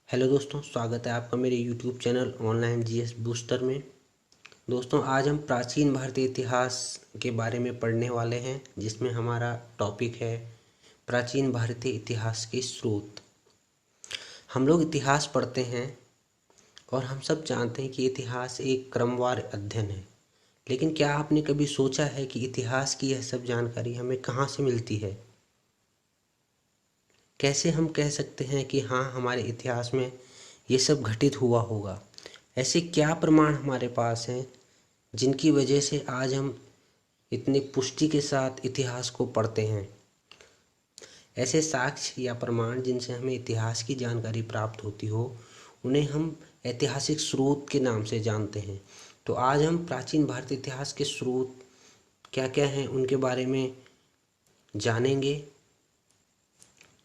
Hello दोस्तों, स्वागत है आपका मेरे YouTube channel online GS booster में। दोस्तों, आज हम प्राचीन भारतीय इतिहास के बारे में पढ़ने वाले हैं, जिसमें हमारा टॉपिक है प्राचीन भारतीय इतिहास के स्रोत। हम लोग इतिहास पढ़ते हैं और हम सब जानते हैं कि इतिहास एक क्रमवार अध्ययन है। लेकिन क्या आपने कभी सोचा है कि इतिहास की यह सब जानकारी हमें कहाँ से मिलती है? कैसे हम कह सकते हैं कि हाँ, हमारे इतिहास में ये सब घटित हुआ होगा? ऐसे क्या प्रमाण हमारे पास हैं जिनकी वजह से आज हम इतनी पुष्टि के साथ इतिहास को पढ़ते हैं? ऐसे साक्ष्य या प्रमाण जिनसे हमें इतिहास की जानकारी प्राप्त होती हो, उन्हें हम ऐतिहासिक स्रोत के नाम से जानते हैं। तो आज हम प्राचीन भारतीय इतिहास के स्रोत क्या क्या हैं उनके बारे में जानेंगे।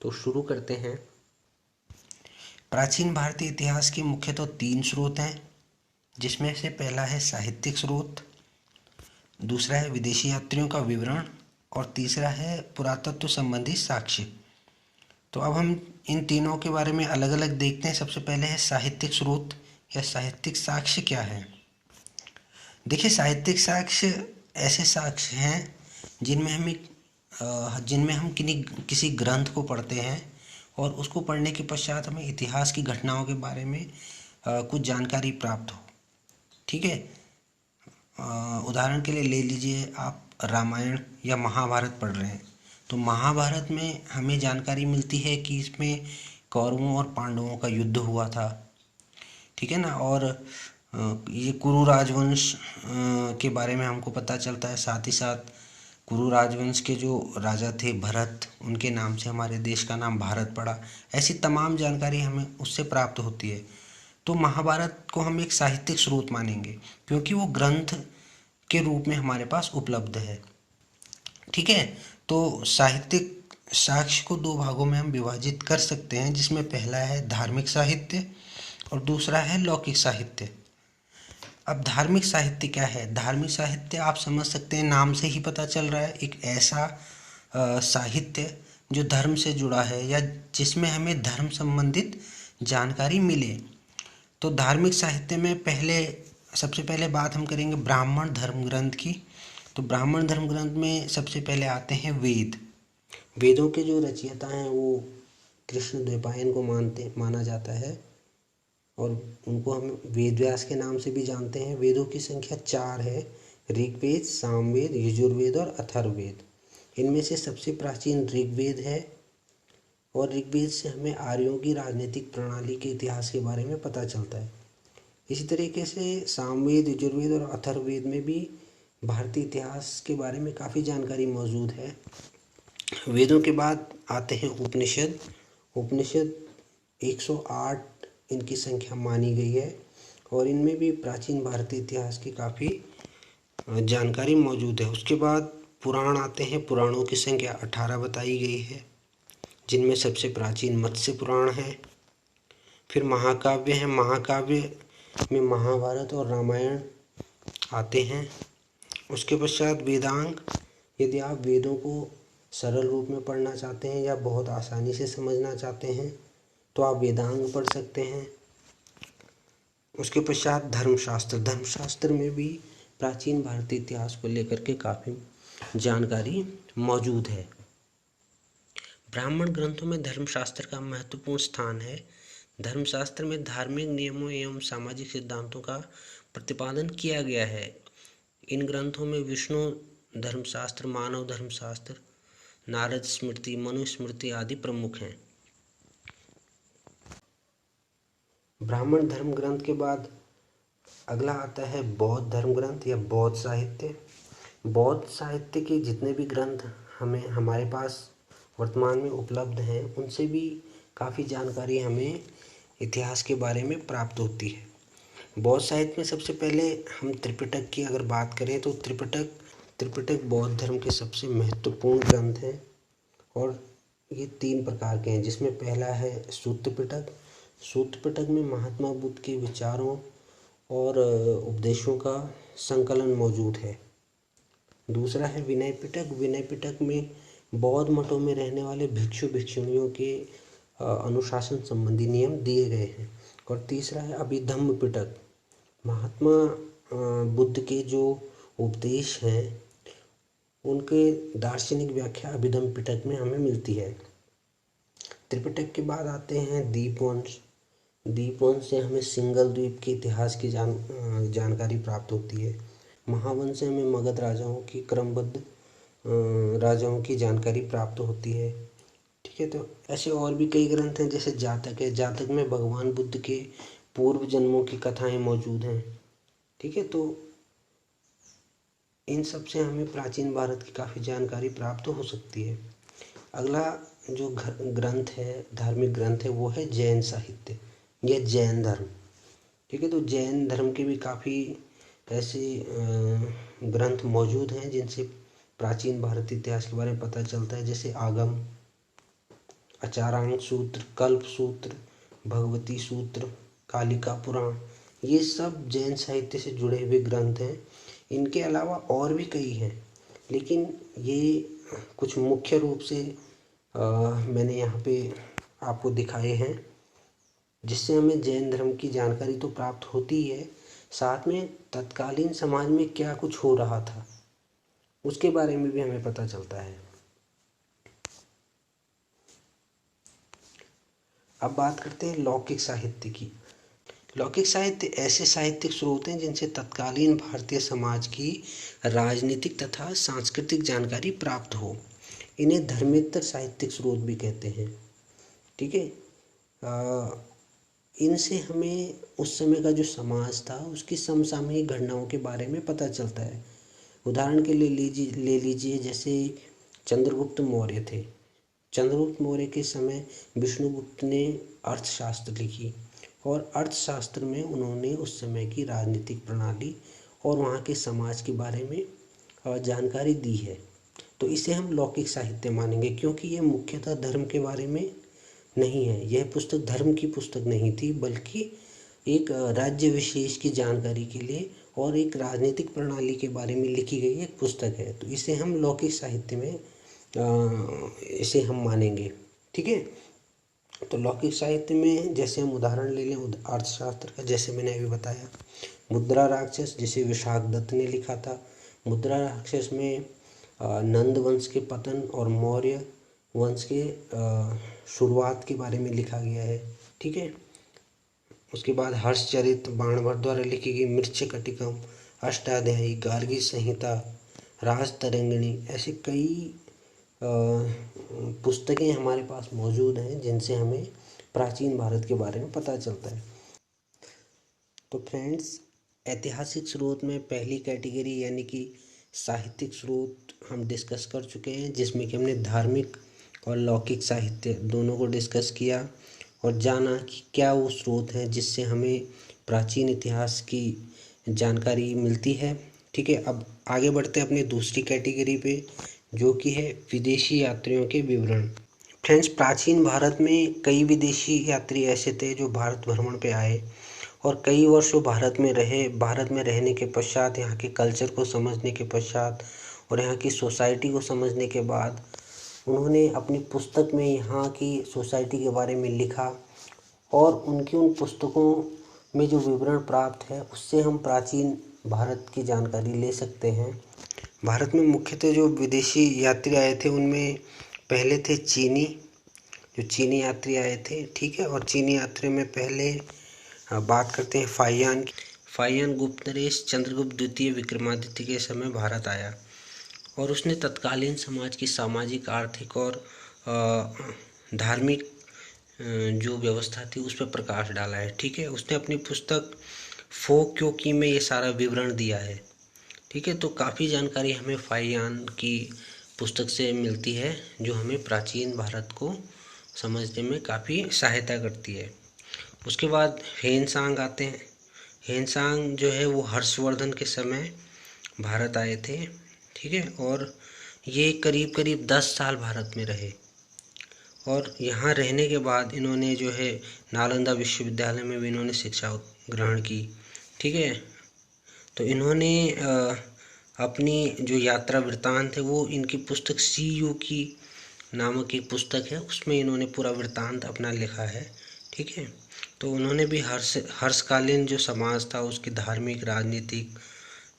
तो शुरू करते हैं। प्राचीन भारतीय इतिहास के मुख्यतः 3 स्रोत हैं, जिसमें से पहला है साहित्यिक स्रोत, दूसरा है विदेशी यात्रियों का विवरण और तीसरा है पुरातत्व संबंधी साक्ष्य। तो अब हम इन तीनों के बारे में अलग अलग देखते हैं। सबसे पहले है साहित्यिक स्रोत या साहित्यिक साक्ष्य क्या है। देखिए, साहित्यिक साक्ष्य ऐसे साक्ष्य हैं जिनमें हम किसी ग्रंथ को पढ़ते हैं और उसको पढ़ने के पश्चात हमें इतिहास की घटनाओं के बारे में कुछ जानकारी प्राप्त हो। ठीक है। उदाहरण के लिए ले लीजिए, आप रामायण या महाभारत पढ़ रहे हैं, तो महाभारत में हमें जानकारी मिलती है कि इसमें कौरवों और पांडवों का युद्ध हुआ था। ठीक है ना। और ये कुरु राजवंश के बारे में हमको पता चलता है। साथ ही साथ कुरु राजवंश के जो राजा थे भरत, उनके नाम से हमारे देश का नाम भारत पड़ा। ऐसी तमाम जानकारी हमें उससे प्राप्त होती है। तो महाभारत को हम एक साहित्यिक स्रोत मानेंगे, क्योंकि वो ग्रंथ के रूप में हमारे पास उपलब्ध है। ठीक है। तो साहित्यिक साक्ष्य को 2 भागों में हम विभाजित कर सकते हैं, जिसमें पहला है धार्मिक साहित्य और दूसरा है लौकिक साहित्य। अब धार्मिक साहित्य क्या है? धार्मिक साहित्य आप समझ सकते हैं, नाम से ही पता चल रहा है, एक ऐसा साहित्य जो धर्म से जुड़ा है या जिसमें हमें धर्म संबंधित जानकारी मिले। तो धार्मिक साहित्य में सबसे पहले बात हम करेंगे ब्राह्मण धर्म ग्रंथ की। तो ब्राह्मण धर्म ग्रंथ में सबसे पहले आते हैं वेद। वेदों के जो रचयिता हैं वो कृष्ण द्वैपायन को माना जाता है और उनको हम वेद व्यास के नाम से भी जानते हैं। वेदों की संख्या 4 है: ऋग्वेद, सामवेद, यजुर्वेद और अथर्ववेद। इनमें से सबसे प्राचीन ऋग्वेद है और ऋग्वेद से हमें आर्यों की राजनीतिक प्रणाली के इतिहास के बारे में पता चलता है। इसी तरीके से सामवेद, यजुर्वेद और अथर्ववेद में भी भारतीय इतिहास के बारे में काफ़ी जानकारी मौजूद है। वेदों के बाद आते हैं उपनिषद। उपनिषद 108 इनकी संख्या मानी गई है और इनमें भी प्राचीन भारतीय इतिहास की काफ़ी जानकारी मौजूद है। उसके बाद पुराण आते हैं। पुराणों की संख्या 18 बताई गई है, जिनमें सबसे प्राचीन मत्स्य पुराण है। फिर महाकाव्य है। महाकाव्य में महाभारत और रामायण आते हैं। उसके पश्चात वेदांग। यदि आप वेदों को सरल रूप में पढ़ना चाहते हैं या बहुत आसानी से समझना चाहते हैं तो आप वेदांग पढ़ सकते हैं। उसके पश्चात धर्मशास्त्र। धर्मशास्त्र में भी प्राचीन भारतीय इतिहास को लेकर के काफ़ी जानकारी मौजूद है। ब्राह्मण ग्रंथों में धर्मशास्त्र का महत्वपूर्ण स्थान है। धर्मशास्त्र में धार्मिक नियमों एवं सामाजिक सिद्धांतों का प्रतिपादन किया गया है। इन ग्रंथों में विष्णु धर्मशास्त्र, मानव धर्मशास्त्र, नारद स्मृति, मनुस्मृति आदि प्रमुख हैं। ब्राह्मण धर्म ग्रंथ के बाद अगला आता है बौद्ध धर्म ग्रंथ या बौद्ध साहित्य। बौद्ध साहित्य के जितने भी ग्रंथ हमारे पास वर्तमान में उपलब्ध हैं, उनसे भी काफ़ी जानकारी हमें इतिहास के बारे में प्राप्त होती है। बौद्ध साहित्य में सबसे पहले हम त्रिपिटक की अगर बात करें तो त्रिपिटक बौद्ध धर्म के सबसे महत्वपूर्ण ग्रंथ हैं और ये 3 प्रकार के हैं, जिसमें पहला है सूत्र पिटक। सूत्र पिटक में महात्मा बुद्ध के विचारों और उपदेशों का संकलन मौजूद है। दूसरा है विनय पिटक। विनय पिटक में बौद्ध मठों में रहने वाले भिक्षु भिक्षुणियों के अनुशासन संबंधी नियम दिए गए हैं। और तीसरा है अभिधम्म पिटक। महात्मा बुद्ध के जो उपदेश हैं उनके दार्शनिक व्याख्या अभिधम्म पिटक में हमें मिलती है। त्रिपिटक के बाद आते हैं दीपवंश। दीपवंश से हमें सिंघल द्वीप के इतिहास की जानकारी प्राप्त होती है। महावंश से हमें मगध राजाओं की क्रमबद्ध राजाओं की जानकारी प्राप्त होती है। ठीक है, तो ऐसे और भी कई ग्रंथ हैं, जैसे जातक है। जातक में भगवान बुद्ध के पूर्व जन्मों की कथाएं मौजूद हैं। ठीक है, तो इन सब से हमें प्राचीन भारत की काफ़ी जानकारी प्राप्त हो सकती है। अगला जो ग्रंथ है, धार्मिक ग्रंथ है, वो है जैन साहित्य या जैन धर्म। ठीक है, तो जैन धर्म के भी काफ़ी ऐसे ग्रंथ मौजूद हैं जिनसे प्राचीन भारतीय इतिहास के बारे में पता चलता है, जैसे आगम, आचारांक सूत्र, कल्प सूत्र, भगवती सूत्र, कालिका पुराण, ये सब जैन साहित्य से जुड़े हुए ग्रंथ हैं। इनके अलावा और भी कई हैं, लेकिन ये कुछ मुख्य रूप से मैंने यहाँ पे आपको दिखाए हैं, जिससे हमें जैन धर्म की जानकारी तो प्राप्त होती है, साथ में तत्कालीन समाज में क्या कुछ हो रहा था उसके बारे में भी हमें पता चलता है। अब बात करते हैं लौकिक साहित्य की। लौकिक साहित्य ऐसे साहित्यिक स्रोत हैं जिनसे तत्कालीन भारतीय समाज की राजनीतिक तथा सांस्कृतिक जानकारी प्राप्त हो। इन्हें धर्मेतर साहित्यिक स्रोत भी कहते हैं। ठीक है, इनसे हमें उस समय का जो समाज था उसकी समसामयिक घटनाओं के बारे में पता चलता है। उदाहरण के लिए ले लीजिए जैसे चंद्रगुप्त मौर्य थे। चंद्रगुप्त मौर्य के समय विष्णुगुप्त ने अर्थशास्त्र लिखी, और अर्थशास्त्र में उन्होंने उस समय की राजनीतिक प्रणाली और वहाँ के समाज के बारे में जानकारी दी है। तो इसे हम लौकिक साहित्य मानेंगे, क्योंकि ये मुख्यतः धर्म के बारे में नहीं है। यह पुस्तक धर्म की पुस्तक नहीं थी, बल्कि एक राज्य विशेष की जानकारी के लिए और एक राजनीतिक प्रणाली के बारे में लिखी गई एक पुस्तक है। तो इसे हम लौकिक साहित्य में इसे हम मानेंगे। ठीक है, तो लौकिक साहित्य में जैसे हम उदाहरण ले लें अर्थशास्त्र का, जैसे मैंने अभी बताया, मुद्रा राक्षस जिसे विशाख दत्त ने लिखा था। मुद्रा राक्षस में नंद वंश के पतन और मौर्य वंश के शुरुआत के बारे में लिखा गया है। ठीक है, उसके बाद हर्षचरित बाणभट्ट द्वारा लिखी गई मृच्छकटिकम, अष्टाध्यायी, गार्गी संहिता, राजतरंगिणी, ऐसे कई पुस्तकें हमारे पास मौजूद हैं जिनसे हमें प्राचीन भारत के बारे में पता चलता है। तो फ्रेंड्स, ऐतिहासिक स्रोत में पहली कैटेगरी यानी कि साहित्यिक स्रोत हम डिस्कस कर चुके हैं, जिसमें कि हमने धार्मिक और लौकिक साहित्य दोनों को डिस्कस किया और जाना कि क्या वो स्रोत हैं जिससे हमें प्राचीन इतिहास की जानकारी मिलती है। ठीक है, अब आगे बढ़ते हैं अपनी दूसरी कैटेगरी पे, जो कि है विदेशी यात्रियों के विवरण। फ्रेंड्स, प्राचीन भारत में कई विदेशी यात्री ऐसे थे जो भारत भ्रमण पे आए और कई वर्षों भारत में रहे। भारत में रहने के पश्चात, यहाँ के कल्चर को समझने के पश्चात और यहाँ की सोसाइटी को समझने के बाद उन्होंने अपनी पुस्तक में यहाँ की सोसाइटी के बारे में लिखा, और उनकी उन पुस्तकों में जो विवरण प्राप्त है उससे हम प्राचीन भारत की जानकारी ले सकते हैं। भारत में मुख्यतः जो विदेशी यात्री आए थे उनमें पहले थे चीनी, जो चीनी यात्री आए थे। ठीक है, और चीनी यात्री में पहले बात करते हैं फाहियान की। फाहियान गुप्त नरेश चंद्रगुप्त द्वितीय विक्रमादित्य के समय भारत आया और उसने तत्कालीन समाज की सामाजिक, आर्थिक और धार्मिक जो व्यवस्था थी उस पर प्रकाश डाला है। ठीक है, उसने अपनी पुस्तक फो क्यों की में ये सारा विवरण दिया है। ठीक है, तो काफ़ी जानकारी हमें फाहियान की पुस्तक से मिलती है, जो हमें प्राचीन भारत को समझने में काफ़ी सहायता करती है। उसके बाद हेनसांग आते हैं। हेनसांग जो है वो हर्षवर्धन के समय भारत आए थे। ठीक है, और ये करीब करीब 10 साल भारत में रहे और यहाँ रहने के बाद इन्होंने जो है नालंदा विश्वविद्यालय में भी इन्होंने शिक्षा ग्रहण की। ठीक है, तो इन्होंने अपनी जो यात्रा वृत्तांत है वो इनकी पुस्तक सी यू की नामक एक पुस्तक है, उसमें इन्होंने पूरा वृत्तांत अपना लिखा है। ठीक है, तो उन्होंने भी हर्षकालीन जो समाज था उसकी धार्मिक राजनीतिक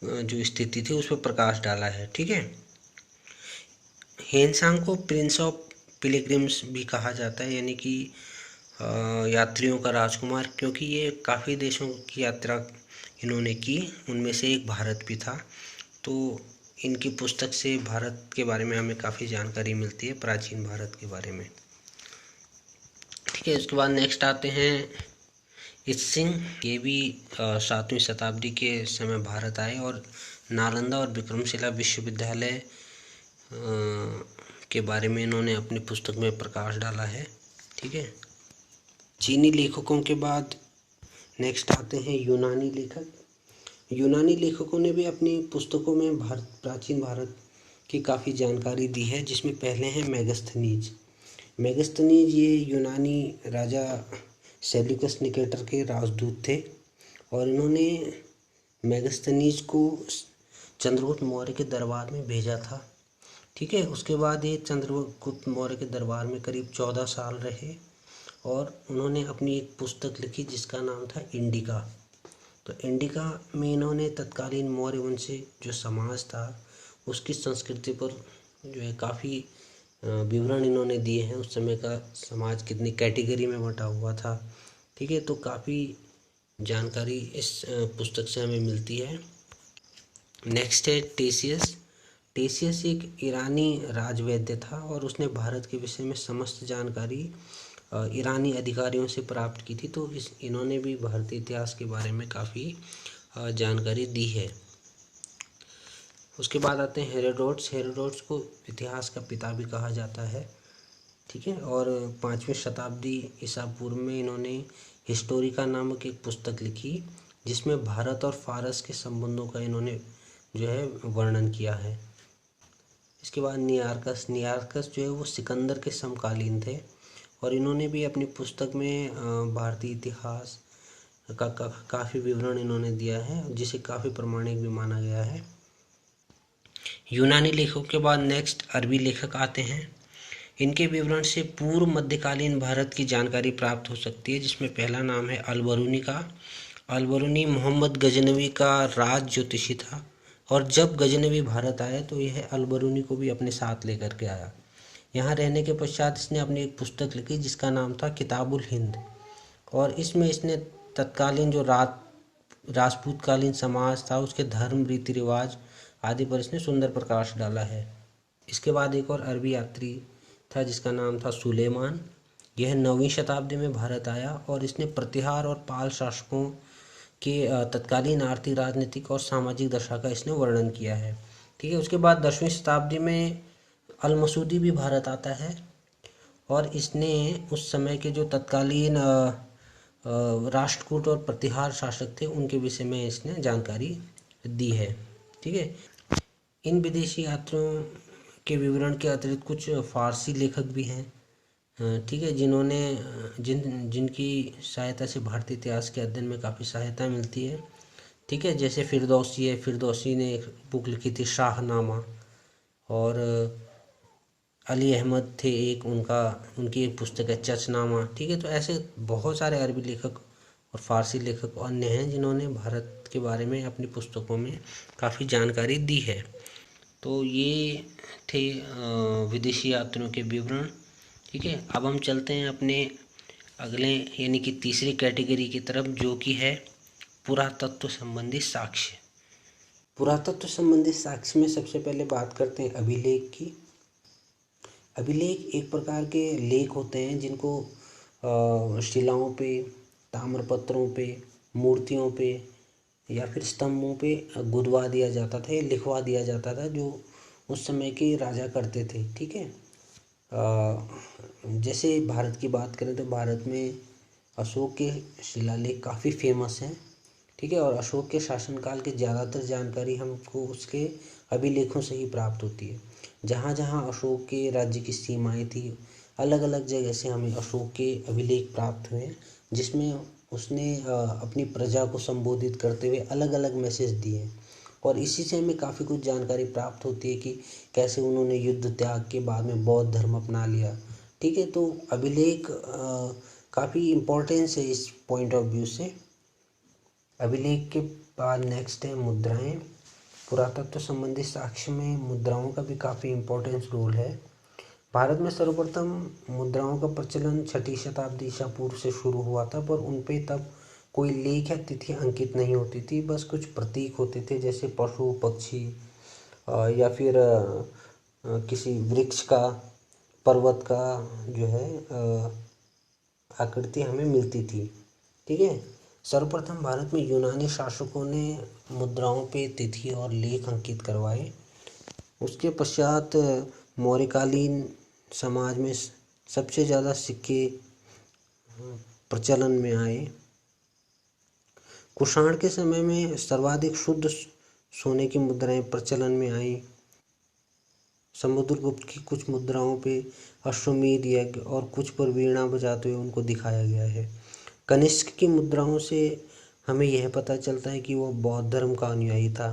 जो स्थिति थी उस पर प्रकाश डाला है। ठीक है, हेनसांग को प्रिंस ऑफ पिलग्रिम्स भी कहा जाता है, यानी कि यात्रियों का राजकुमार, क्योंकि ये काफ़ी देशों की यात्रा इन्होंने की, उनमें से एक भारत भी था। तो इनकी पुस्तक से भारत के बारे में हमें काफ़ी जानकारी मिलती है, प्राचीन भारत के बारे में। ठीक है, उसके बाद नेक्स्ट आते हैं इत्सिंग। ये भी 7वीं शताब्दी के समय भारत आए और नालंदा और विक्रमशिला विश्वविद्यालय के बारे में इन्होंने अपनी पुस्तक में प्रकाश डाला है। ठीक है, चीनी लेखकों के बाद नेक्स्ट आते हैं यूनानी लेखक। यूनानी लेखकों ने भी अपनी पुस्तकों में प्राचीन भारत की काफ़ी जानकारी दी है, जिसमें पहले हैं मेगस्थनीज। मेगस्थनीज ये यूनानी राजा सेल्यूकस निकेटर के राजदूत थे और इन्होंने मेगस्थनीज को चंद्रगुप्त मौर्य के दरबार में भेजा था। ठीक है, उसके बाद ये चंद्रगुप्त मौर्य के दरबार में करीब 14 साल रहे और उन्होंने अपनी एक पुस्तक लिखी जिसका नाम था इंडिका। तो इंडिका में इन्होंने तत्कालीन मौर्य वंशी जो समाज था उसकी संस्कृति पर जो है काफ़ी विवरण इन्होंने दिए हैं, उस समय का समाज कितनी कैटेगरी में बंटा हुआ था। ठीक है, तो काफ़ी जानकारी इस पुस्तक से हमें मिलती है। नेक्स्ट है टेसियस। टेसियस एक ईरानी राजवैद्य था और उसने भारत के विषय में समस्त जानकारी ईरानी अधिकारियों से प्राप्त की थी। तो इन्होंने भी भारतीय इतिहास के बारे में काफ़ी जानकारी दी है। उसके बाद आते हैं हेरोडोटस। हेरोडोटस को इतिहास का पिता भी कहा जाता है। ठीक है, और 5वीं शताब्दी ईसा पूर्व में इन्होंने हिस्टोरिका नामक एक पुस्तक लिखी जिसमें भारत और फारस के संबंधों का इन्होंने जो है वर्णन किया है। इसके बाद नियार्कस। नियार्कस जो है वो सिकंदर के समकालीन थे और इन्होंने भी अपनी पुस्तक में भारतीय इतिहास का काफ़ी विवरण इन्होंने दिया है, जिसे काफ़ी प्रामाणिक भी माना गया है। यूनानी लेखकों के बाद नेक्स्ट अरबी लेखक आते हैं। इनके विवरण से पूर्व मध्यकालीन भारत की जानकारी प्राप्त हो सकती है, जिसमें पहला नाम है अल-बरूनी का। अल-बरूनी मोहम्मद गजनवी का राज ज्योतिषी था और जब गजनवी भारत आए तो यह अल-बरूनी को भी अपने साथ लेकर के आया। यहाँ रहने के पश्चात इसने अपनी एक पुस्तक लिखी जिसका नाम था किताबुल हिंद और इसमें इसने तत्कालीन जो राजपूतकालीन समाज था उसके धर्म रीति रिवाज आदि पर इसने सुंदर प्रकाश डाला है। इसके बाद एक और अरबी यात्री था जिसका नाम था सुलेमान। यह 9वीं शताब्दी में भारत आया और इसने प्रतिहार और पाल शासकों के तत्कालीन आर्थिक राजनीतिक और सामाजिक दशा का इसने वर्णन किया है। ठीक है, उसके बाद 10वीं शताब्दी में अल मसूदी भी भारत आता है और इसने उस समय के जो तत्कालीन राष्ट्रकूट और प्रतिहार शासक थे उनके विषय में इसने जानकारी दी है। ठीक है, इन विदेशी यात्रियों के विवरण के अतिरिक्त कुछ फारसी लेखक भी हैं। ठीक है, जिन्होंने जिनकी सहायता से भारतीय इतिहास के अध्ययन में काफ़ी सहायता मिलती है। ठीक है, जैसे फिरदौसी है। फिरदौसी ने एक बुक लिखी थी शाहनामा और अली अहमद थे एक, उनकी एक पुस्तक है चचनामा। ठीक है, तो ऐसे बहुत सारे अरबी लेखक और फारसी लेखक अन्य हैं जिन्होंने भारत के बारे में अपनी पुस्तकों में काफ़ी जानकारी दी है। तो ये थे विदेशी यात्रियों के विवरण। ठीक है, अब हम चलते हैं अपने अगले यानी कि तीसरी कैटेगरी की तरफ, जो कि है पुरातत्व संबंधी साक्ष्य। पुरातत्व संबंधी साक्ष्य में सबसे पहले बात करते हैं अभिलेख की। अभिलेख एक प्रकार के लेख होते हैं जिनको शिलाओं पे, ताम्रपत्रों पे, मूर्तियों पे या फिर स्तंभों पे गुदवा दिया जाता था या लिखवा दिया जाता था, जो उस समय के राजा करते थे। ठीक है, जैसे भारत की बात करें तो भारत में अशोक के शिलालेख काफ़ी फेमस हैं। ठीक है, और अशोक के शासनकाल की ज़्यादातर जानकारी हमको उसके अभिलेखों से ही प्राप्त होती है। जहाँ जहाँ अशोक के राज्य की सीमाएं थी, अलग अलग जगह से हमें अशोक के अभिलेख प्राप्त हुए हैं, जिसमें उसने अपनी प्रजा को संबोधित करते हुए अलग अलग मैसेज दिए हैं और इसी से हमें काफ़ी कुछ जानकारी प्राप्त होती है कि कैसे उन्होंने युद्ध त्याग के बाद में बौद्ध धर्म अपना लिया। ठीक है, तो अभिलेख काफ़ी इम्पोर्टेंस है इस पॉइंट ऑफ व्यू से। अभिलेख के बाद नेक्स्ट है मुद्राएं। पुरातत्व संबंधी साक्ष्य में मुद्राओं का भी काफ़ी इम्पोर्टेंस रोल है। भारत में सर्वप्रथम मुद्राओं का प्रचलन 6ठी शताब्दी ईसा पूर्व से शुरू हुआ था, पर उन पे तब कोई लेख या तिथि अंकित नहीं होती थी, बस कुछ प्रतीक होते थे जैसे पशु पक्षी या फिर किसी वृक्ष का, पर्वत का जो है आकृति हमें मिलती थी। ठीक है, सर्वप्रथम भारत में यूनानी शासकों ने मुद्राओं पे तिथि और लेख अंकित करवाए। उसके पश्चात मौर्यकालीन समाज में सबसे ज़्यादा सिक्के प्रचलन में आए। कुषाण के समय में सर्वाधिक शुद्ध सोने की मुद्राएं प्रचलन में आई। समुद्रगुप्त की कुछ मुद्राओं पे अश्वमेध यज्ञ और कुछ पर वीणा बजाते हुए उनको दिखाया गया है। कनिष्क की मुद्राओं से हमें यह पता चलता है कि वो बौद्ध धर्म का अनुयायी था।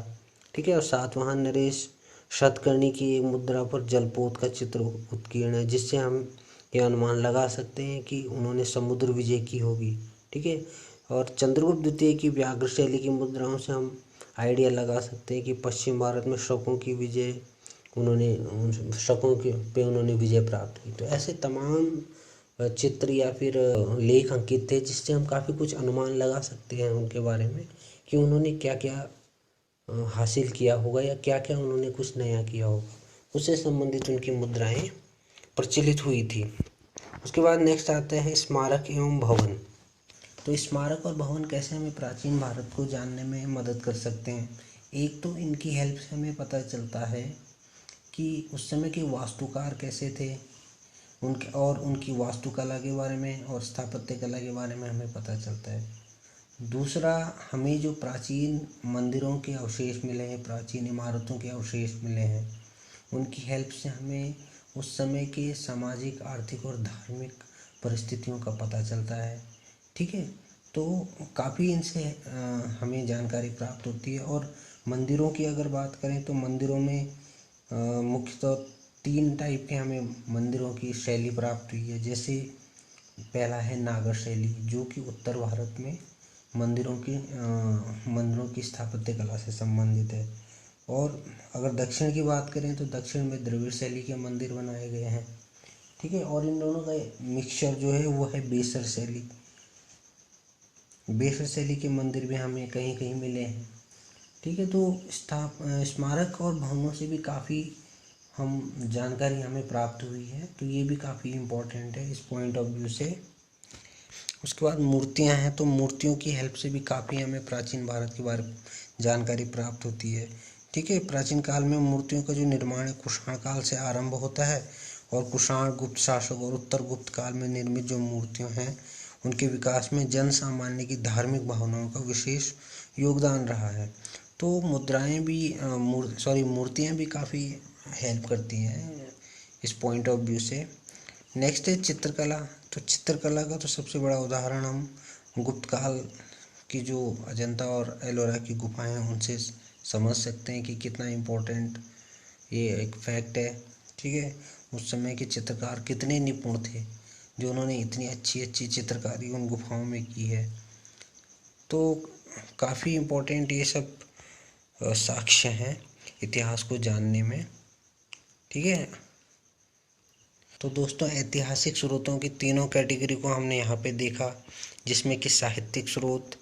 ठीक है, और सातवाहन नरेश शतकर्णी की एक मुद्रा पर जलपोत का चित्र उत्कीर्ण है, जिससे हम यह अनुमान लगा सकते हैं कि उन्होंने समुद्र विजय की होगी। ठीक है, और चंद्रगुप्त द्वितीय की व्याघ्र शैली की मुद्राओं से हम आइडिया लगा सकते हैं कि पश्चिम भारत में शकों की विजय शकों के पे उन्होंने विजय प्राप्त की। तो ऐसे तमाम चित्र या फिर लेख अंकित थे जिससे हम काफ़ी कुछ अनुमान लगा सकते हैं उनके बारे में कि उन्होंने क्या क्या हासिल किया होगा या क्या क्या उन्होंने कुछ नया किया होगा, उससे संबंधित उनकी मुद्राएं प्रचलित हुई थी। उसके बाद नेक्स्ट आता है स्मारक एवं भवन। तो स्मारक और भवन कैसे हमें प्राचीन भारत को जानने में मदद कर सकते हैं। एक तो इनकी हेल्प से हमें पता चलता है कि उस समय के वास्तुकार कैसे थे, उनकी वास्तुकला के बारे में और स्थापत्य कला के बारे में हमें पता चलता है। दूसरा, हमें जो प्राचीन मंदिरों के अवशेष मिले हैं, प्राचीन इमारतों के अवशेष मिले हैं, उनकी हेल्प से हमें उस समय के सामाजिक, आर्थिक और धार्मिक परिस्थितियों का पता चलता है। ठीक है, तो काफ़ी इनसे हमें जानकारी प्राप्त होती है। और मंदिरों की अगर बात करें तो मंदिरों में मुख्यतः 3 टाइप के हमें मंदिरों की शैली प्राप्त हुई है। जैसे पहला है नागर शैली, जो कि उत्तर भारत में मंदिरों की स्थापत्य कला से संबंधित है। और अगर दक्षिण की बात करें तो दक्षिण में द्रविड़ शैली के मंदिर बनाए गए हैं। ठीक है, और इन दोनों का मिक्सचर जो है वो है बेसर शैली। बेसर शैली के मंदिर भी हमें कहीं कहीं मिले हैं। ठीक है, तो स्मारक और भवनों से भी काफ़ी जानकारी हमें प्राप्त हुई है, तो ये भी काफ़ी इम्पोर्टेंट है इस पॉइंट ऑफ व्यू से। उसके बाद मूर्तियां हैं, तो मूर्तियों की हेल्प से भी काफ़ी हमें प्राचीन भारत के बारे में जानकारी प्राप्त होती है। ठीक है, प्राचीन काल में मूर्तियों का जो निर्माण है कुषाण काल से आरंभ होता है, और कुषाण, गुप्त शासक और उत्तर गुप्त काल में निर्मित जो मूर्तियां हैं उनके विकास में जन सामान्य की धार्मिक भावनाओं का विशेष योगदान रहा है। तो मुद्राएं भी मूर्तियां भी काफ़ी हेल्प करती हैं इस पॉइंट ऑफ व्यू से। नेक्स्ट है चित्रकला। तो चित्रकला का तो सबसे बड़ा उदाहरण हम गुप्त काल की जो अजंता और एलोरा की गुफाएं हैं उनसे समझ सकते हैं कि कितना इम्पोर्टेंट ये एक फैक्ट है। ठीक है, उस समय के चित्रकार कितने निपुण थे जो उन्होंने इतनी अच्छी अच्छी चित्रकारी उन गुफाओं में की है। तो काफ़ी इम्पोर्टेंट ये सब साक्ष्य हैं इतिहास को जानने में। ठीक है, तो दोस्तों ऐतिहासिक स्रोतों की तीनों कैटेगरी को हमने यहाँ पे देखा, जिसमें कि साहित्यिक स्रोत,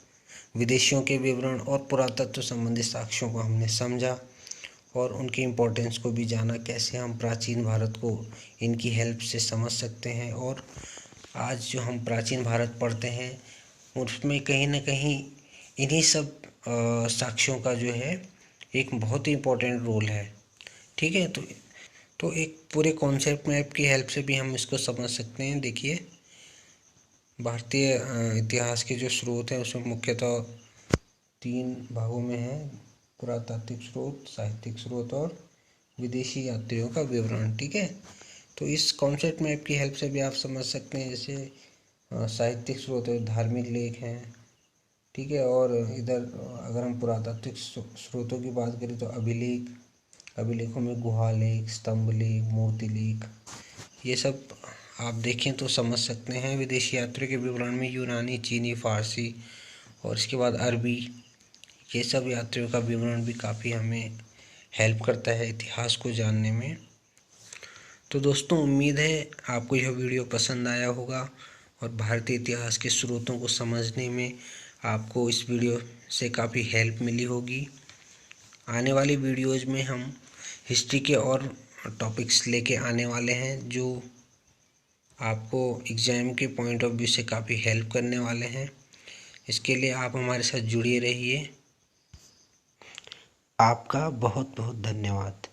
विदेशियों के विवरण और पुरातत्व संबंधी साक्ष्यों को हमने समझा और उनकी इम्पोर्टेंस को भी जाना, कैसे हम प्राचीन भारत को इनकी हेल्प से समझ सकते हैं। और आज जो हम प्राचीन भारत पढ़ते हैं उसमें कहीं ना कहीं इन्हीं सब साक्ष्यों का जो है एक बहुत ही इम्पोर्टेंट रोल है। ठीक है, तो एक पूरे कॉन्सेप्ट मैप की हेल्प से भी हम इसको समझ सकते हैं। देखिए, भारतीय इतिहास के जो स्रोत हैं उसमें मुख्यतः 3 भागों में है: पुरातात्विक स्रोत, साहित्यिक स्रोत और विदेशी यात्रियों का विवरण। ठीक है, तो इस कॉन्सेप्ट मैप की हेल्प से भी आप समझ सकते हैं। जैसे साहित्यिक स्रोत है, धार्मिक लेख हैं, ठीक है। और इधर अगर हम पुरातात्विक स्रोतों की बात करें तो अभिलेखों में गुहा लेख, स्तंभ लेख, मूर्ति लेख, ये सब आप देखें तो समझ सकते हैं। विदेशी यात्रियों के विवरण में यूनानी, चीनी, फारसी और इसके बाद अरबी, ये सब यात्रियों का विवरण भी काफ़ी हमें हेल्प करता है इतिहास को जानने में। तो दोस्तों, उम्मीद है आपको यह वीडियो पसंद आया होगा और भारतीय इतिहास के स्रोतों को समझने में आपको इस वीडियो से काफ़ी हेल्प मिली होगी। आने वाली वीडियोज़ में हम हिस्ट्री के और टॉपिक्स लेके आने वाले हैं जो आपको एग्ज़ाम के पॉइंट ऑफ व्यू से काफ़ी हेल्प करने वाले हैं। इसके लिए आप हमारे साथ जुड़े रहिए। आपका बहुत बहुत धन्यवाद।